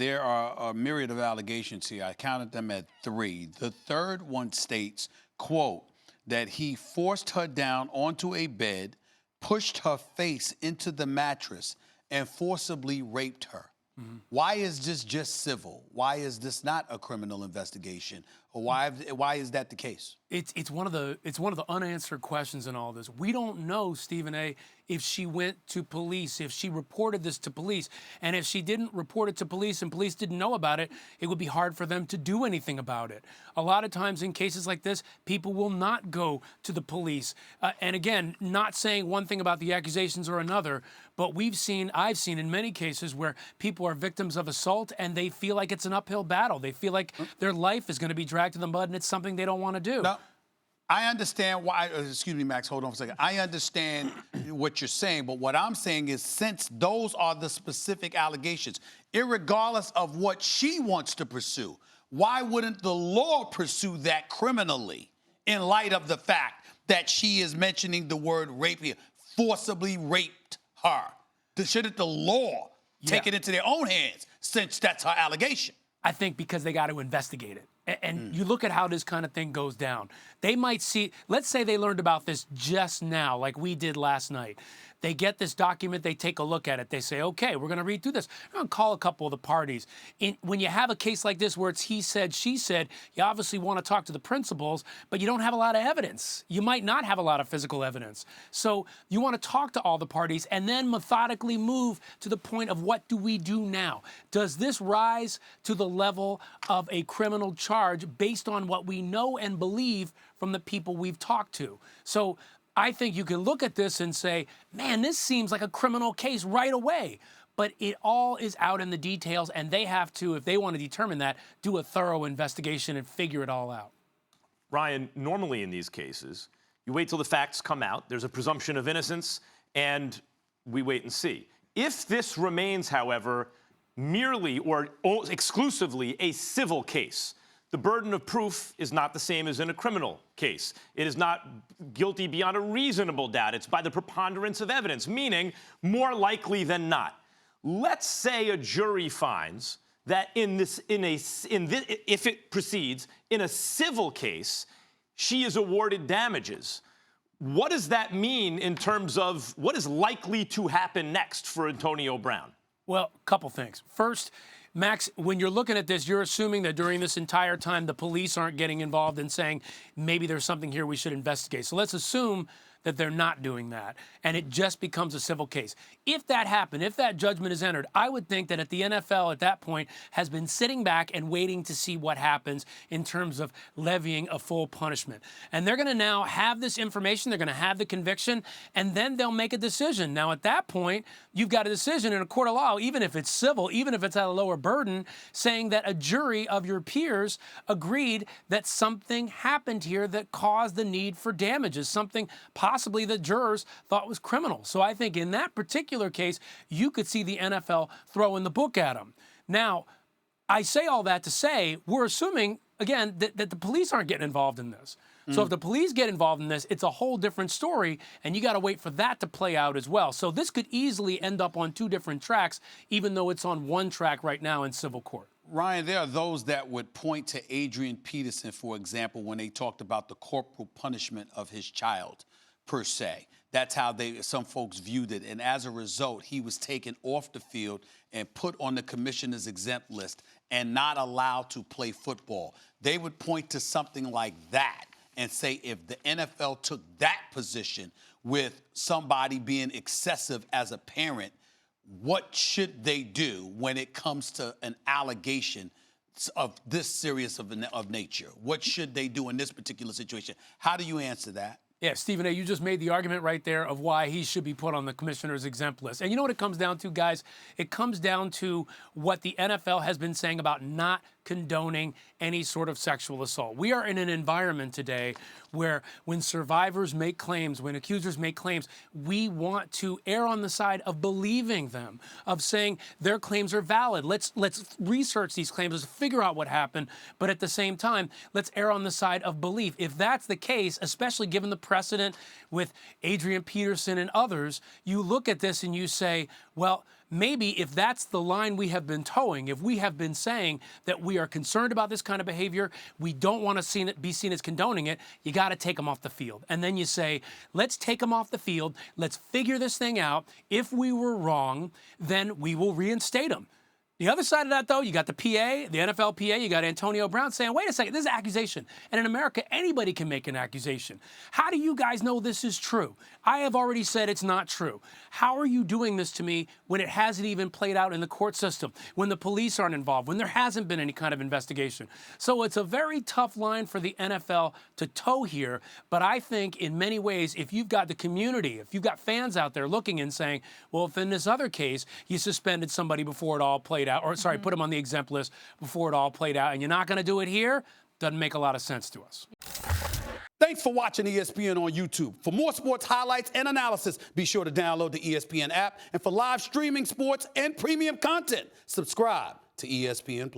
There are a myriad of allegations here. I counted them at 3. The third one states, quote, that he forced her down onto a bed, pushed her face into the mattress, and forcibly raped her. Why is this just civil? Why is this not a criminal investigation? Or why is that the case? It's one of the unanswered questions in all this. We don't know, Stephen A., if she went to police, if she reported this to police. And if she didn't report it to police and police didn't know about it, it would be hard for them to do anything about it. A lot of times in cases like this, people will not go to the police. And again, not saying one thing about the accusations or another, but I've seen in many cases where people are victims of assault and they feel like it's an uphill battle. They feel like their life is going to be dragged to the mud and it's something they don't want to do. No. I understand why, excuse me, Max, hold on for a second. I understand what you're saying, but what I'm saying is since those are the specific allegations, irregardless of what she wants to pursue, why wouldn't the law pursue that criminally in light of the fact that she is mentioning the word rape here, forcibly raped her? Shouldn't the law take it into their own hands since that's her allegation? I think because they got to investigate it. And you look at how this kind of thing goes down. They might see, let's say they learned about this just now, like we did last night. They get this document, they take a look at it. They say, okay, we're going to read through this. We're going to call a couple of the parties. When you have a case like this where it's he said, she said, you obviously want to talk to the principals, but you don't have a lot of evidence. You might not have a lot of physical evidence. So you want to talk to all the parties and then methodically move to the point of what do we do now? Does this rise to the level of a criminal charge based on what we know and believe from the people we've talked to? So I think you can look at this and say, man, this seems like a criminal case right away. But it all is out in the details, and they have to, if they want to determine that, do a thorough investigation and figure it all out. Ryan, normally in these cases, you wait till the facts come out. There's a presumption of innocence, and we wait and see. If this remains, however, merely or exclusively a civil case, the burden of proof is not the same as in a criminal case. It is not guilty beyond a reasonable doubt. It's by the preponderance of evidence, meaning more likely than not. Let's say a jury finds that if it proceeds in a civil case, she is awarded damages. What does that mean in terms of what is likely to happen next for Antonio Brown? Well, a couple things. First, Max, when you're looking at this, you're assuming that during this entire time, the police aren't getting involved and saying, maybe there's something here we should investigate. So let's assume that they're not doing that, and it just becomes a civil case. If that happened, if that judgment is entered, I would think that the NFL at that point has been sitting back and waiting to see what happens in terms of levying a full punishment. And they're going to now have this information, they're going to have the conviction, and then they'll make a decision. Now, at that point, you've got a decision in a court of law, even if it's civil, even if it's at a lower burden, saying that a jury of your peers agreed that something happened here that caused the need for damages, something possibly the jurors thought was criminal. So I think in that particular case, you could see the NFL throwing the book at them. Now, I say all that to say, we're assuming, again, that the police aren't getting involved in this. So if the police get involved in this, it's a whole different story, and you got to wait for that to play out as well. So this could easily end up on 2 different tracks, even though it's on 1 track right now in civil court. Ryan, there are those that would point to Adrian Peterson, for example, when they talked about the corporal punishment of his child, per se. That's how some folks viewed it. And as a result, he was taken off the field and put on the commissioner's exempt list and not allowed to play football. They would point to something like that and say if the NFL took that position with somebody being excessive as a parent, what should they do when it comes to an allegation of this serious of nature? What should they do in this particular situation? How do you answer that? Yeah, Stephen A., you just made the argument right there of why he should be put on the commissioner's exempt list. And you know what it comes down to, guys? It comes down to what the NFL has been saying about not condoning any sort of sexual assault. We are in an environment today where when survivors make claims, when accusers make claims, we want to err on the side of believing them, of saying their claims are valid. Let's research these claims, let's figure out what happened, but at the same time, let's err on the side of belief. If that's the case, especially given the precedent with Adrian Peterson and others, you look at this and you say, well, maybe if that's the line we have been towing, if we have been saying that we are concerned about this kind of behavior, we don't want to be seen as condoning it, you got to take them off the field. And then you say, let's take them off the field. Let's figure this thing out. If we were wrong, then we will reinstate them. The other side of that, though, you got the PA, the NFL PA, you got Antonio Brown saying, wait a second, this is an accusation. And in America, anybody can make an accusation. How do you guys know this is true? I have already said it's not true. How are you doing this to me when it hasn't even played out in the court system, when the police aren't involved, when there hasn't been any kind of investigation? So it's a very tough line for the NFL to toe here. But I think in many ways, if you've got the community, if you've got fans out there looking and saying, well, if in this other case, you suspended somebody before it all played out, or sorry, put them on the exempt list before it all played out, and you're not going to do it here, doesn't make a lot of sense to us. Thanks for watching ESPN on YouTube. For more sports highlights and analysis, be sure to download the ESPN app. And for live streaming sports and premium content, subscribe to ESPN+.